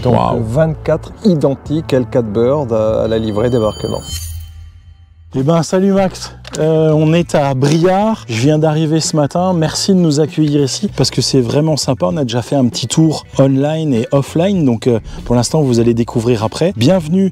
Donc Wow. 24 identiques L4 Bird à la livrée débarquement. Eh ben, salut Max, on est à Briare, je viens d'arriver ce matin, merci de nous accueillir ici parce que c'est vraiment sympa, on a déjà fait un petit tour online et offline, donc pour l'instant vous allez découvrir après. Bienvenue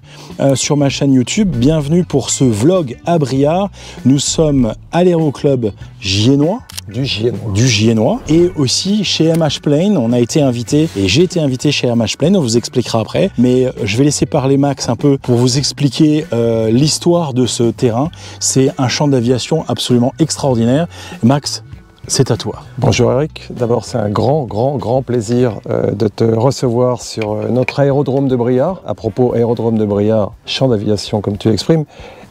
sur ma chaîne YouTube, bienvenue pour ce vlog à Briare, nous sommes à l'Aéroclub Giennois. Du Giennois et aussi chez MH Plane, on a été invité et j'ai été invité chez MH Plane, on vous expliquera après, mais je vais laisser parler Max un peu pour vous expliquer l'histoire de ce terrain. C'est un champ d'aviation absolument extraordinaire. Max, c'est à toi. Bonjour Eric, d'abord c'est un grand plaisir de te recevoir sur notre aérodrome de Briare. À propos aérodrome de Briare, champ d'aviation comme tu l'exprimes,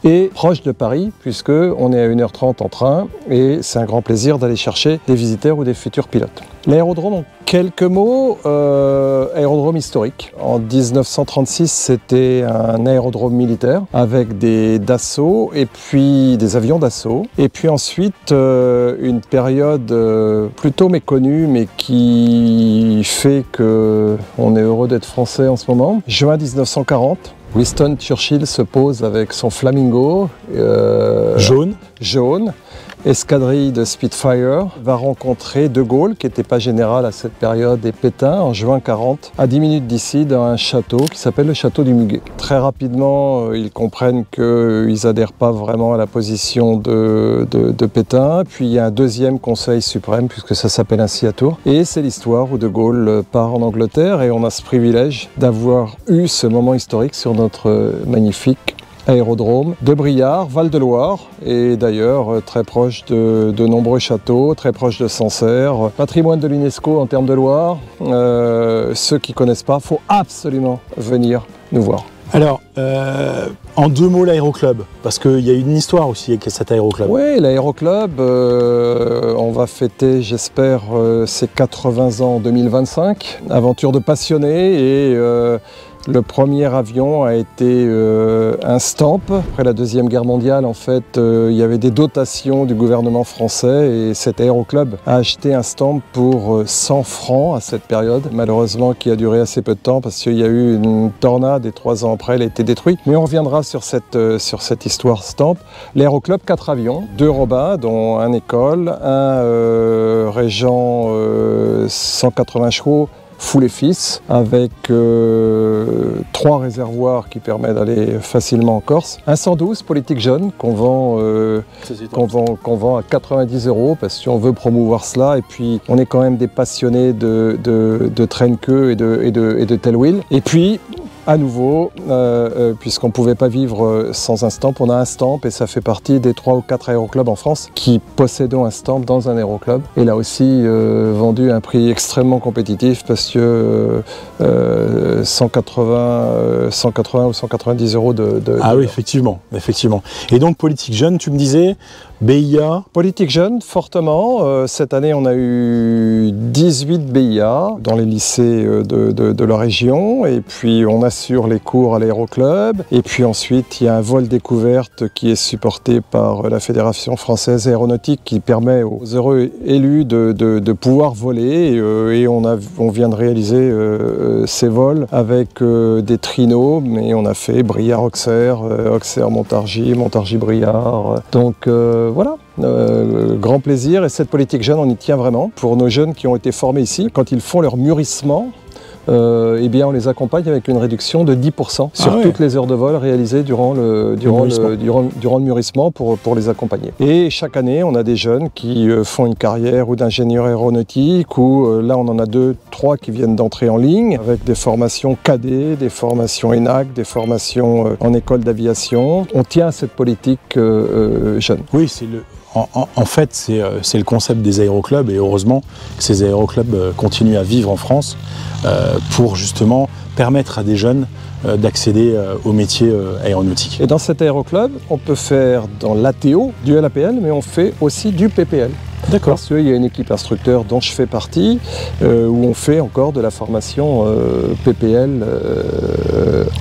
et proche de Paris puisque on est à 1h30 en train et c'est un grand plaisir d'aller chercher des visiteurs ou des futurs pilotes. L'aérodrome, en quelques mots, aérodrome historique. En 1936, c'était un aérodrome militaire avec des Dassault et puis des avions d'assaut. Et puis ensuite, une période plutôt méconnue mais qui fait qu'on est heureux d'être français en ce moment. Juin 1940. Winston Churchill se pose avec son Flamingo jaune, escadrille de Spitfire, va rencontrer De Gaulle, qui n'était pas général à cette période, et Pétain en juin 40, à 10 minutes d'ici, dans un château qui s'appelle le château du Muguet. Très rapidement, ils comprennent qu'ils n'adhèrent pas vraiment à la position de Pétain, puis il y a un deuxième conseil suprême, puisque ça s'appelle ainsi à Tours, et c'est l'histoire où De Gaulle part en Angleterre, et on a ce privilège d'avoir eu ce moment historique sur notre magnifique aérodrome de Briare, Val-de-Loire, et d'ailleurs très proche de nombreux châteaux, très proche de Sancerre, patrimoine de l'UNESCO en termes de Loire. Ceux qui ne connaissent pas, il faut absolument venir nous voir. Alors, en deux mots, l'aéroclub, parce qu'il y a une histoire aussi avec cet aéroclub. Oui, l'aéroclub, on va fêter, j'espère, ses 80 ans en 2025. Aventure de passionné et le premier avion a été un Stamp. Après la Deuxième Guerre mondiale, en fait, il y avait des dotations du gouvernement français et cet aéroclub a acheté un Stamp pour 100 francs à cette période, malheureusement qui a duré assez peu de temps parce qu'il y a eu une tornade et 3 ans après elle a été détruite. Mais on reviendra sur cette histoire Stamp. L'aéroclub, 4 avions, 2 Robins, dont un École, un Régent 180 chevaux, Foules et Fils, avec 3 réservoirs qui permettent d'aller facilement en Corse. Un 112 politique jeune qu'on vend à 90 € parce qu'on veut promouvoir cela. Et puis on est quand même des passionnés de train-queue et de tailwheel. Et puis à nouveau, puisqu'on ne pouvait pas vivre sans un Stamp, on a un Stamp et ça fait partie des 3 ou 4 aéroclubs en France qui possédons un Stamp dans un aéroclub. Et là aussi, vendu à un prix extrêmement compétitif parce que 180 ou 190 € Ah oui, effectivement. Et donc, politique jeune, tu me disais, BIA. Politique jeune, fortement. Cette année, on a eu 18 BIA dans les lycées de la région. Et puis, on assure les cours à l'aéroclub. Et puis ensuite, il y a un vol découverte qui est supporté par la Fédération française aéronautique qui permet aux heureux élus de pouvoir voler. Et on vient de réaliser ces vols avec des trinos. Mais on a fait Briare-Auxerre, Auxerre-Montargis, Montargis-Briare. Donc, voilà, grand plaisir et cette politique jeune, on y tient vraiment. Pour nos jeunes qui ont été formés ici, quand ils font leur mûrissement, eh bien on les accompagne avec une réduction de 10% sur toutes les heures de vol réalisées durant le mûrissement pour les accompagner. Et chaque année, on a des jeunes qui font une carrière ou d'ingénieur aéronautique ou là on en a 2, 3 qui viennent d'entrer en ligne avec des formations cadet, des formations ENAC, des formations en école d'aviation. On tient à cette politique jeune. Oui, en fait, c'est le concept des aéroclubs et heureusement que ces aéroclubs continuent à vivre en France pour justement permettre à des jeunes d'accéder au métier aéronautique. Et dans cet aéroclub, on peut faire dans l'ATO, du LAPL, mais on fait aussi du PPL. D'accord. Parce qu'il y a une équipe instructeur dont je fais partie, où on fait encore de la formation PPL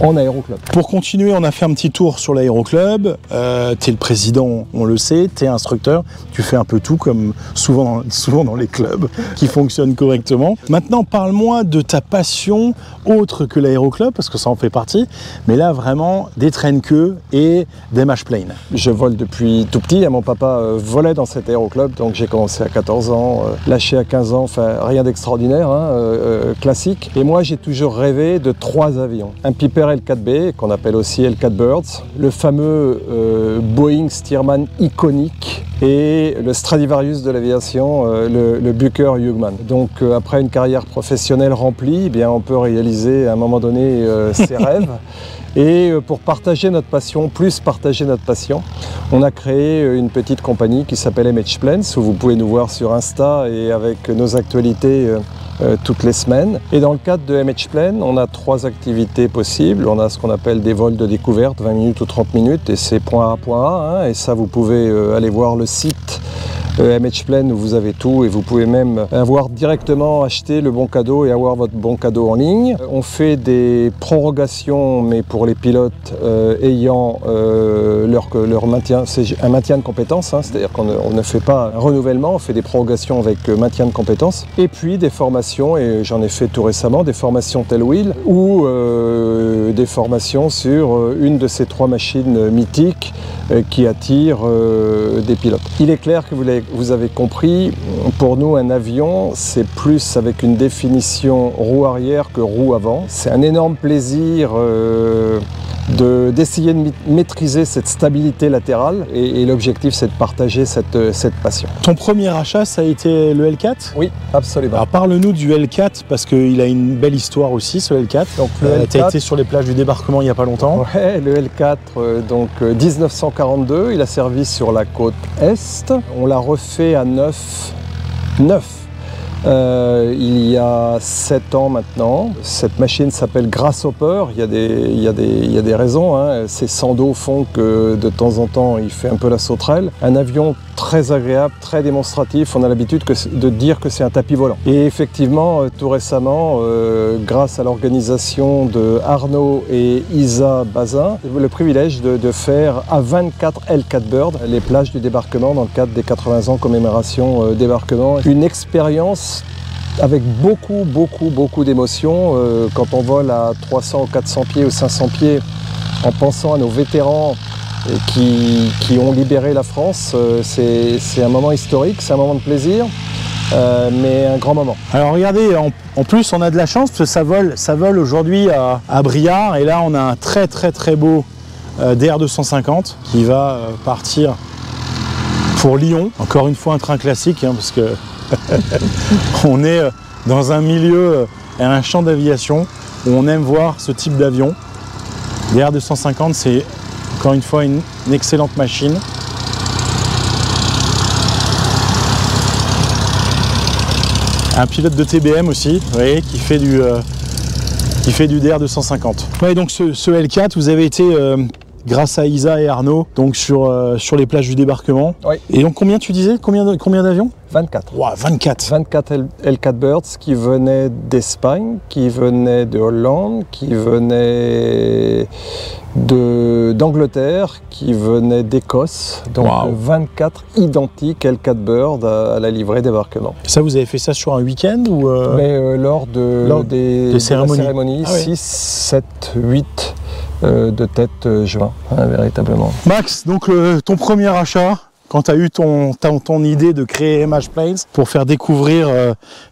en aéroclub. Pour continuer, on a fait un petit tour sur l'aéroclub. Tu es le président, on le sait, tu es instructeur, tu fais un peu tout comme souvent dans les clubs qui fonctionnent correctement. Maintenant, parle-moi de ta passion autre que l'aéroclub, parce que ça en fait partie, mais là vraiment des train-queue et des MashPlane. Je vole depuis tout petit, mon papa volait dans cet aéroclub, donc j'ai commencé à 14 ans, lâché à 15 ans, enfin rien d'extraordinaire, classique. Et moi j'ai toujours rêvé de 3 avions. Un Piper L4B, qu'on appelle aussi L4 Birds, le fameux Boeing Stearman iconique, et le Stradivarius de l'aviation, le Bucker Hugman. Donc après une carrière professionnelle remplie, eh bien, on peut réaliser à un moment donné ses rêves. Et pour partager notre passion, on a créé une petite compagnie qui s'appelle MHPlanes, où vous pouvez nous voir sur Insta et avec nos actualités toutes les semaines. Et dans le cadre de MHPlanes, on a 3 activités possibles. On a ce qu'on appelle des vols de découverte, 20 minutes ou 30 minutes, et c'est point A, point A. Et ça, vous pouvez aller voir le site MHPlanes où vous avez tout, et vous pouvez même avoir directement acheté le bon cadeau et avoir votre bon cadeau en ligne. On fait des prorogations, mais pour les pilotes ayant leur maintien, c'est un maintien de compétences, c'est-à-dire qu'on ne fait pas un renouvellement, on fait des prorogations avec maintien de compétences. Et puis des formations, et j'en ai fait tout récemment, des formations Tailwheel ou des formations sur une de ces 3 machines mythiques qui attirent des pilotes. Il est clair que vous avez compris, pour nous un avion c'est plus avec une définition roue arrière que roue avant. C'est un énorme plaisir d'essayer de maîtriser cette stabilité latérale, et l'objectif c'est de partager cette passion. Ton premier achat, ça a été le L4 ? Oui, absolument. Alors parle-nous du L4, parce qu'il a une belle histoire aussi, ce L4. Donc le L4, tu as été sur les plages du débarquement il n'y a pas longtemps. Ouais, le L4, donc 1942, il a servi sur la côte Est. On l'a refait à neuf. Il y a 7 ans maintenant. Cette machine s'appelle Grasshopper. Il y a des raisons. Ces sandos font que de temps en temps il fait un peu la sauterelle. Un avion très agréable, très démonstratif. On a l'habitude de dire que c'est un tapis volant. Et effectivement, tout récemment, grâce à l'organisation de Arnaud et Isa Bazin, j'ai eu le privilège de faire à 24 L4 Bird les plages du débarquement dans le cadre des 80 ans commémoration débarquement. Une expérience avec beaucoup d'émotions. Quand on vole à 300 ou 400 pieds ou 500 pieds, en pensant à nos vétérans qui ont libéré la France, c'est un moment historique, c'est un moment de plaisir, mais un grand moment. Alors regardez, en plus on a de la chance parce que ça vole aujourd'hui à Briare, et là on a un très beau DR250 qui va partir pour Lyon. Encore une fois un train classique, parce que on est dans un milieu, un champ d'aviation où on aime voir ce type d'avion. DR250, c'est encore une fois une excellente machine. Un pilote de TBM aussi, vous voyez, qui fait du DR250. Ouais, donc ce L4, vous avez été grâce à Isa et Arnaud, donc sur les plages du débarquement. Oui. Et donc combien tu disais, combien d'avions ? 24. Wow, 24. 24 L4 Birds qui venaient d'Espagne, qui venaient de Hollande, qui venaient d'Angleterre, qui venaient d'Écosse. Donc wow. 24 identiques L4 Bird à la livrée débarquement. Ça, vous avez fait ça sur un week-end ou Mais lors des cérémonies, ah, 6, 7, 8 de tête juin, véritablement. Max, donc ton premier achat, quand tu as eu ton idée de créer MHPlanes pour faire découvrir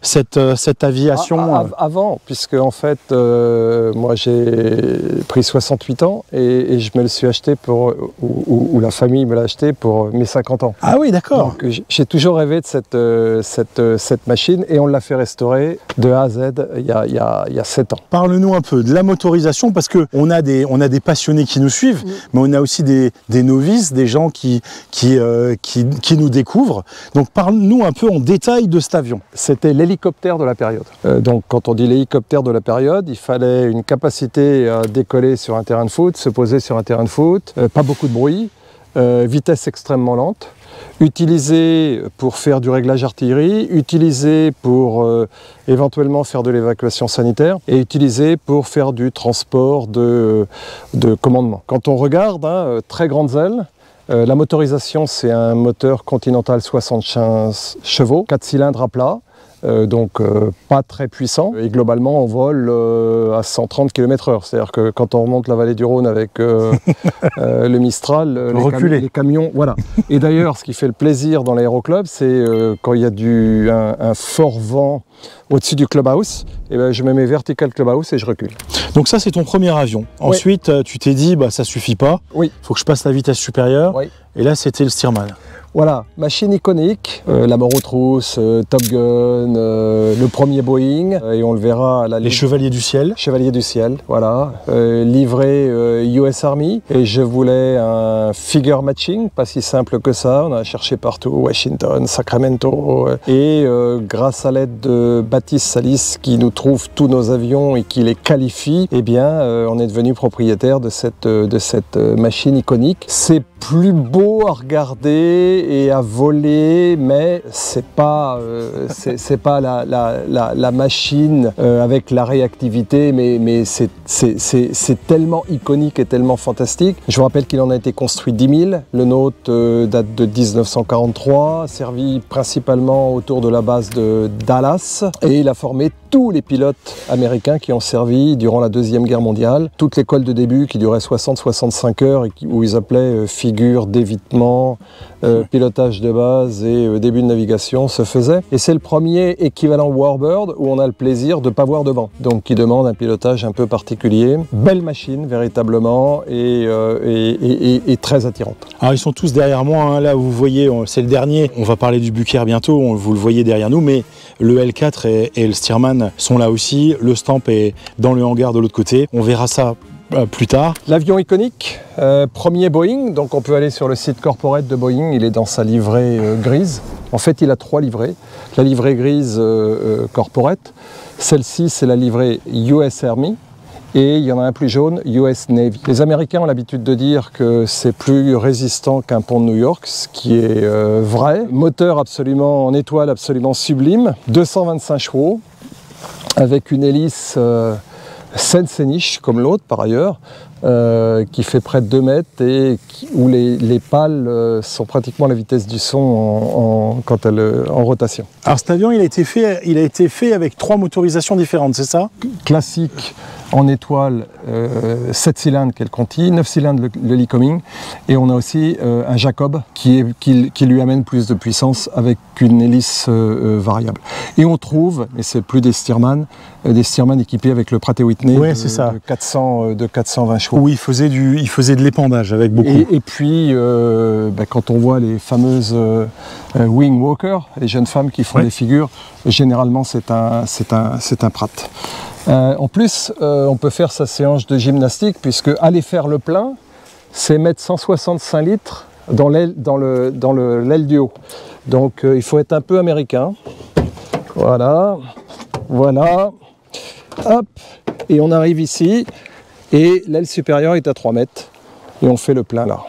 cette aviation Avant, puisque en fait, moi j'ai pris 68 ans et je me le suis acheté ou la famille me l'a acheté pour mes 50 ans. Ah oui, d'accord. Donc j'ai toujours rêvé de cette machine, et on l'a fait restaurer de A à Z il y a 7 ans. Parle-nous un peu de la motorisation, parce qu'on a des passionnés qui nous suivent, mais on a aussi des novices, des gens qui nous découvrent. Donc parle-nous un peu en détail de cet avion. C'était l'hélicoptère de la période. Donc quand on dit l'hélicoptère de la période, il fallait une capacité à décoller sur un terrain de foot, se poser sur un terrain de foot, pas beaucoup de bruit, vitesse extrêmement lente, utilisé pour faire du réglage artillerie, utilisé pour éventuellement faire de l'évacuation sanitaire et utilisé pour faire du transport de commandement. Quand on regarde, hein, très grandes ailes, la motorisation c'est un moteur Continental 75 chevaux, 4 cylindres à plat. Donc pas très puissant et globalement on vole à 130 km/h, c'est-à-dire que quand on remonte la vallée du Rhône avec le Mistral, les camions, voilà. Et d'ailleurs ce qui fait le plaisir dans l'aéroclub, c'est quand il y a un fort vent au-dessus du clubhouse, et ben, je me mets vertical clubhouse et je recule. Donc ça c'est ton premier avion. Ensuite tu t'es dit bah ça suffit pas, il faut que je passe la vitesse supérieure, et là c'était le Stearman. Voilà, machine iconique, la mort aux trousses, Top Gun, le premier Boeing, et on le verra à la Les Chevaliers du Ciel. Chevaliers du Ciel, voilà, livré US Army, et je voulais un figure matching, pas si simple que ça, on a cherché partout, Washington, Sacramento, et grâce à l'aide de Baptiste Salis qui nous trouve tous nos avions et qui les qualifie, eh bien on est devenu propriétaire de cette machine iconique. C'est plus beau à regarder et à voler, mais c'est pas la machine avec la réactivité, mais c'est tellement iconique et tellement fantastique. Je vous rappelle qu'il en a été construit 10 000. Le nôtre date de 1943, servi principalement autour de la base de Dallas, et il a formé tous les pilotes américains qui ont servi durant la Deuxième Guerre mondiale. Toute l'école de début qui durait 60-65 heures et où ils appelaient figure, d'évitement, pilotage de base et début de navigation se faisait. Et c'est le premier équivalent Warbird où on a le plaisir de ne pas voir de vent. Donc qui demande un pilotage un peu particulier. Belle machine véritablement et très attirante. Alors ils sont tous derrière moi, hein. Là vous voyez, c'est le dernier. On va parler du Bucaire bientôt, vous le voyez derrière nous, mais le L4 et le Stearman sont là aussi. Le Stamp est dans le hangar de l'autre côté. On verra ça plus tard. L'avion iconique, premier Boeing, donc on peut aller sur le site corporate de Boeing, il est dans sa livrée grise. En fait, il a 3 livrées. La livrée grise corporate, celle-ci c'est la livrée US Army, et il y en a un plus jaune, US Navy. Les Américains ont l'habitude de dire que c'est plus résistant qu'un pont de New York, ce qui est vrai. Moteur absolument en étoile, absolument sublime, 225 chevaux, avec une hélice Sensenich comme l'autre par ailleurs, qui fait près de 2 mètres et où les pales sont pratiquement à la vitesse du son en rotation. Alors cet avion il a été fait avec 3 motorisations différentes, c'est ça? Classique en étoile, 7 cylindres qu'elle Conti, 9 cylindres le Lycoming, et on a aussi un Jacob qui lui amène plus de puissance avec une hélice variable. Et on trouve, et c'est plus des Stearman équipés avec le Pratt & Whitney de 420 chevaux. Oui, il faisait de l'épandage avec beaucoup. Et puis, quand on voit les fameuses wing walkers, les jeunes femmes qui font des figures, généralement c'est un Pratt. En plus, on peut faire sa séance de gymnastique, puisque aller faire le plein, c'est mettre 165 litres dans l'aile du haut. Donc il faut être un peu américain. Voilà, hop, et on arrive ici, et l'aile supérieure est à 3 mètres, et on fait le plein là.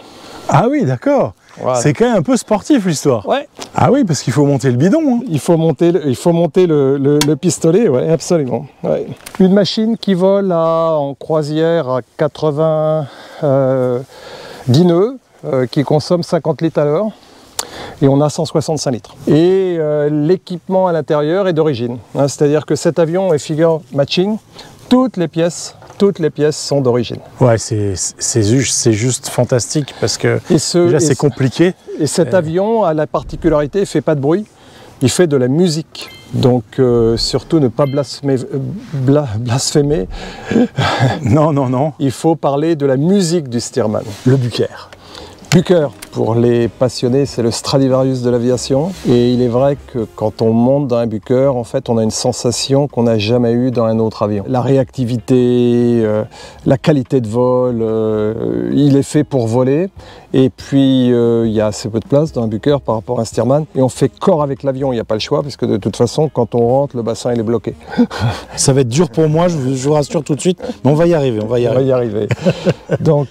Ah oui, d'accord. Voilà. C'est quand même un peu sportif l'histoire. Ouais. Ah oui, parce qu'il faut monter le bidon. Hein. Il faut monter le pistolet, ouais, absolument. Ouais. Une machine qui vole en croisière à 90 nœuds, qui consomme 50 litres à l'heure. Et on a 165 litres. Et l'équipement à l'intérieur est d'origine. Hein, c'est-à-dire que cet avion est figure matching. Toutes les pièces sont d'origine. Ouais, c'est juste fantastique parce que déjà c'est compliqué. Et cet avion a la particularité, il ne fait pas de bruit, il fait de la musique. Donc surtout ne pas blasphémer. Non. Il faut parler de la musique du Stearman. Le Bucaire. Bucaire, pour les passionnés, c'est le Stradivarius de l'aviation. Et il est vrai que quand on monte dans un Bucaire, en fait, on a une sensation qu'on n'a jamais eue dans un autre avion. La réactivité, la qualité de vol, il est fait pour voler. Et puis il y a assez peu de place dans un Bucher par rapport à un Stearman. Et on fait corps avec l'avion, il n'y a pas le choix, parce que de toute façon, quand on rentre, le bassin il est bloqué. Ça va être dur pour moi, je vous rassure tout de suite, mais on va y arriver, on va y arriver. Donc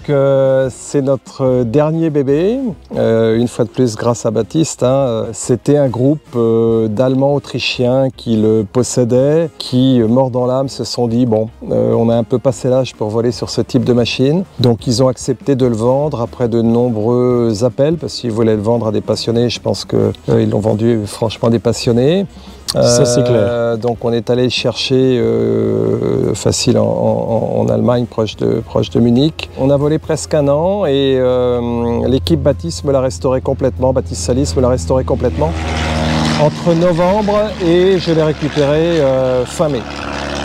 c'est notre dernier bébé, une fois de plus grâce à Baptiste. C'était un groupe d'Allemands autrichiens qui le possédaient, qui, morts dans l'âme, se sont dit bon, on a un peu passé l'âge pour voler sur ce type de machine. Donc ils ont accepté de le vendre après de nombreux appels, parce qu'ils voulaient le vendre à des passionnés. Je pense qu'ils l'ont vendu franchement à des passionnés. Ça c'est clair. Donc on est allé le chercher facile en Allemagne, proche de Munich. On a volé presque un an et l'équipe Baptiste me l'a restauré complètement, Baptiste Salis me l'a restauré complètement entre novembre et je l'ai récupéré fin mai.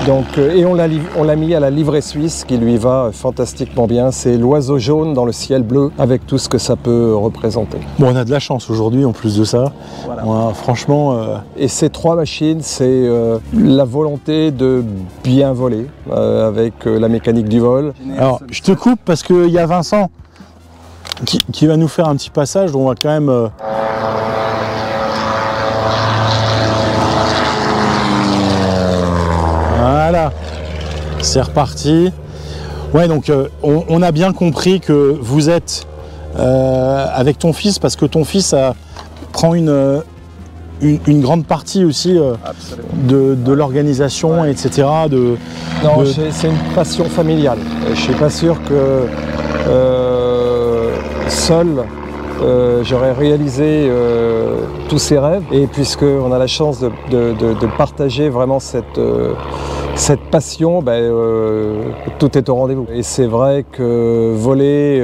Donc, et on l'a mis à la livrée suisse qui lui va fantastiquement bien. C'est l'oiseau jaune dans le ciel bleu avec tout ce que ça peut représenter. Bon, on a de la chance aujourd'hui en plus de ça. Voilà. Franchement... Et ces trois machines, c'est la volonté de bien voler avec la mécanique du vol. Alors, je te coupe parce qu'il y a Vincent qui va nous faire un petit passage. On va quand même... Voilà, c'est reparti. Ouais, donc on a bien compris que vous êtes avec ton fils, parce que ton fils prend une grande partie aussi de l'organisation, etc. Non, c'est une passion familiale. Je ne suis pas sûr que seul j'aurais réalisé tous ces rêves. Et puisqu'on a la chance de partager vraiment cette passion, tout est au rendez-vous. Et c'est vrai que voler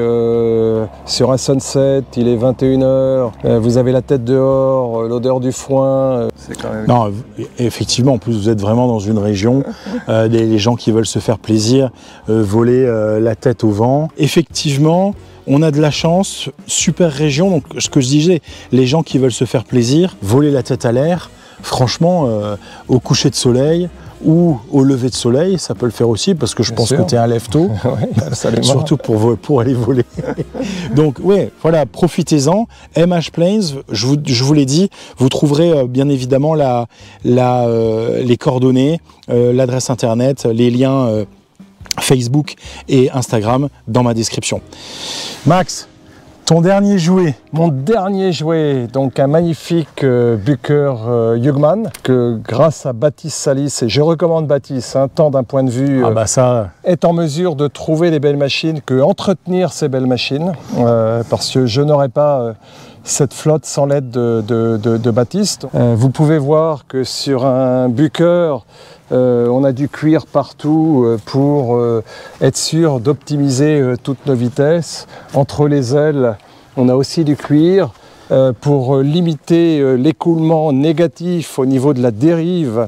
sur un sunset, il est 21h, vous avez la tête dehors, l'odeur du foin, c'est quand même... Non, effectivement, en plus vous êtes vraiment dans une région, les gens qui veulent se faire plaisir, voler la tête au vent. Effectivement, on a de la chance, super région, donc ce que je disais, les gens qui veulent se faire plaisir, voler la tête à l'air, franchement, au coucher de soleil ou au lever de soleil, ça peut le faire aussi, parce que je pense que tu es un lève-tôt, oui, surtout pour aller voler. Donc ouais, voilà, profitez-en. MH Planes, je vous l'ai dit, vous trouverez bien évidemment les coordonnées, l'adresse internet, les liens Facebook et Instagram dans ma description. Max, ton dernier jouet? Mon dernier jouet, donc un magnifique Bucher Hugman, que grâce à Baptiste Salis, et je recommande Baptiste, tant d'un point de vue, est en mesure de trouver des belles machines, que entretenir ces belles machines, parce que je n'aurais pas cette flotte sans l'aide de Baptiste. Vous pouvez voir que sur un Bucher, on a du cuir partout pour être sûr d'optimiser toutes nos vitesses. Entre les ailes, on a aussi du cuir pour limiter l'écoulement négatif au niveau de la dérive.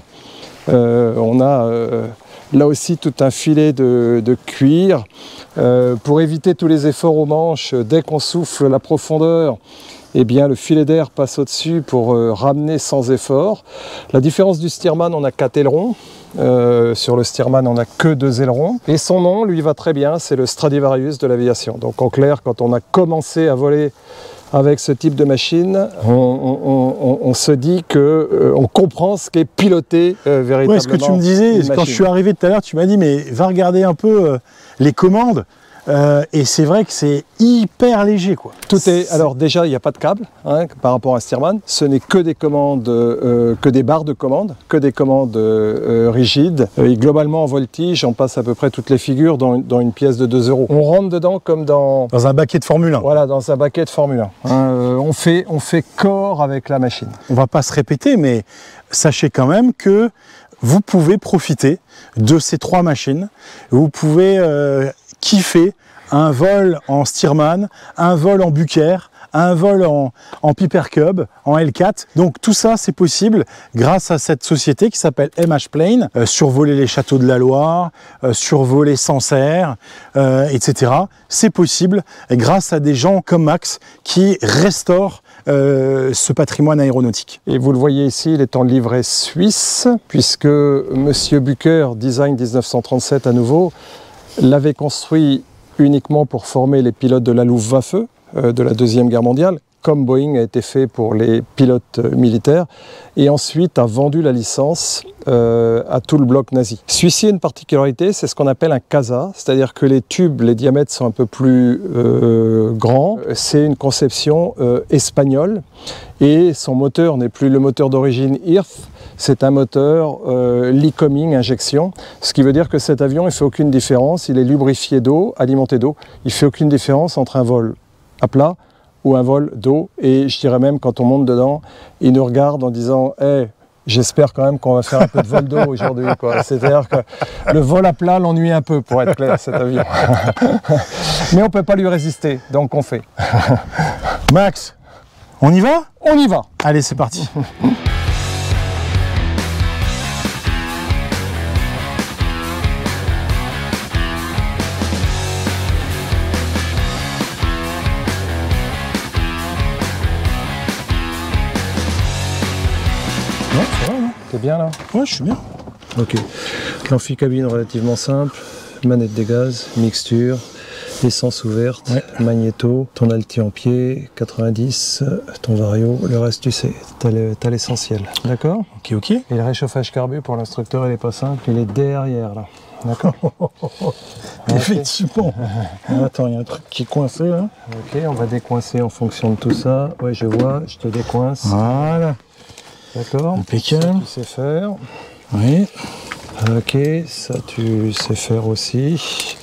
On a là aussi tout un filet de cuir pour éviter tous les efforts aux manches. Dès qu'on souffle la profondeur, eh bien, le filet d'air passe au-dessus pour ramener sans effort. La différence du Stearman, on a 4 ailerons. Sur le Stearman, on n'a que 2 ailerons. Et son nom, lui, va très bien, c'est le Stradivarius de l'aviation. Donc en clair, quand on a commencé à voler avec ce type de machine, on se dit qu'on comprend ce qu'est piloter véritablement. Ouais, ce que tu me disais, quand je suis arrivé tout à l'heure, tu m'as dit, mais va regarder un peu les commandes. Et c'est vrai que c'est hyper léger, quoi. Alors déjà, il n'y a pas de câble par rapport à un Stearman. Ce n'est que des commandes, que des barres de commande, que des commandes rigides. Et globalement, en voltige, on passe à peu près toutes les figures dans une pièce de 2 €. On rentre dedans comme dans un baquet de Formule 1. Voilà, dans un baquet de Formule 1. On fait corps avec la machine. On ne va pas se répéter, mais sachez quand même que vous pouvez profiter de ces 3 machines. Vous pouvez kiffer un vol en Stearman, un vol en Bucher, un vol en Piper Cub, en L4. Donc tout ça, c'est possible grâce à cette société qui s'appelle MH Plane. Survoler les châteaux de la Loire, survoler Sancerre, etc. C'est possible grâce à des gens comme Max qui restaurent ce patrimoine aéronautique. Et vous le voyez ici, il est en livret suisse, puisque Monsieur Bucher, design 1937 à nouveau, l'avait construit uniquement pour former les pilotes de la Luftwaffe, de la Deuxième Guerre mondiale, comme Boeing a été fait pour les pilotes militaires, et ensuite a vendu la licence à tout le bloc nazi. Celui-ci a une particularité, c'est ce qu'on appelle un CASA, c'est-à-dire que les tubes, les diamètres sont un peu plus grands. C'est une conception espagnole, et son moteur n'est plus le moteur d'origine IRF, c'est un moteur Lycoming injection, ce qui veut dire que cet avion, il ne fait aucune différence, il est lubrifié d'eau, alimenté d'eau, il ne fait aucune différence entre un vol à plat ou un vol d'eau, et je dirais même quand on monte dedans, il nous regarde en disant hey, j'espère quand même qu'on va faire un peu de vol d'eau aujourd'hui. C'est-à-dire que le vol à plat l'ennuie un peu, pour être clair, cet avion. Mais on ne peut pas lui résister, donc on fait. Max, on y va? On y va. Allez, c'est parti. Non, ça va, non? T'es bien là? Ouais, je suis bien. Ok. L'amphi-cabine relativement simple, manette des gaz, mixture, essence ouverte, ouais. Magnéto, ton alti en pied, 90, ton vario, le reste tu sais, t'as l'essentiel. D'accord? Ok, ok. Et le réchauffage carbu pour l'instructeur, il n'est pas simple, il est derrière là. D'accord? Effectivement. Attends, il y a un truc qui est coincé là. Ok, on va décoincer en fonction de tout ça. Ouais, je vois, je te décoince. Voilà. D'accord. Impeccable. Ça, tu sais faire. Oui. Ok, ça tu sais faire aussi.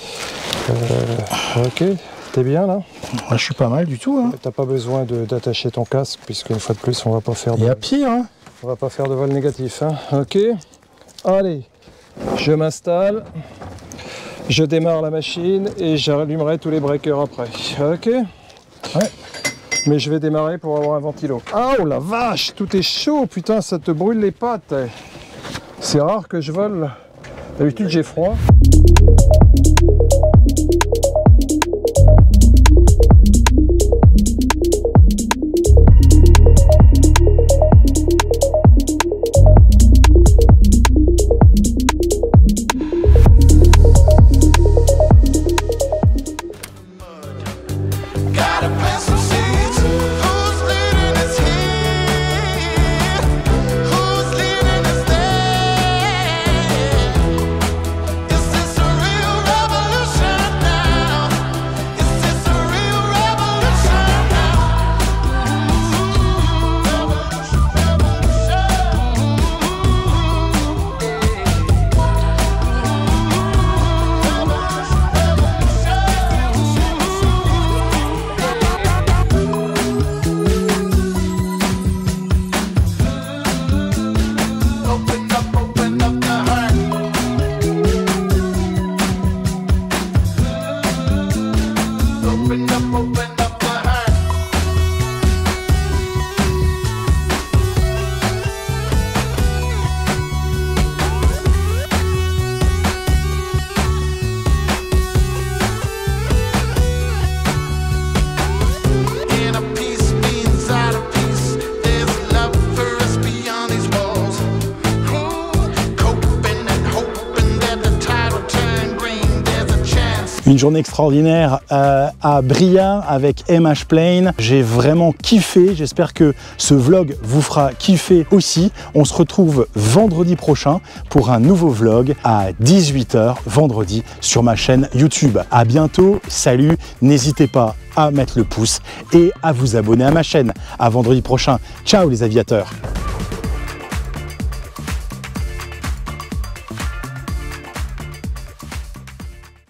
Ok, t'es bien là? Ouais, je suis pas mal du tout. Hein. T'as pas besoin d'attacher ton casque, puisqu'une fois de plus, on va pas faire de... Il y a pire. Hein. On va pas faire de vol négatif. Hein. Ok. Allez, je m'installe. Je démarre la machine et j'allumerai tous les breakers après. Ok. Ouais. Mais je vais démarrer pour avoir un ventilo. Ah, oh la vache, tout est chaud, putain, ça te brûle les pattes. C'est rare que je vole. D'habitude, j'ai froid. Une journée extraordinaire à Briare avec MH Plane. J'ai vraiment kiffé. J'espère que ce vlog vous fera kiffer aussi. On se retrouve vendredi prochain pour un nouveau vlog à 18 h vendredi sur ma chaîne YouTube. À bientôt. Salut. N'hésitez pas à mettre le pouce et à vous abonner à ma chaîne. À vendredi prochain. Ciao les aviateurs.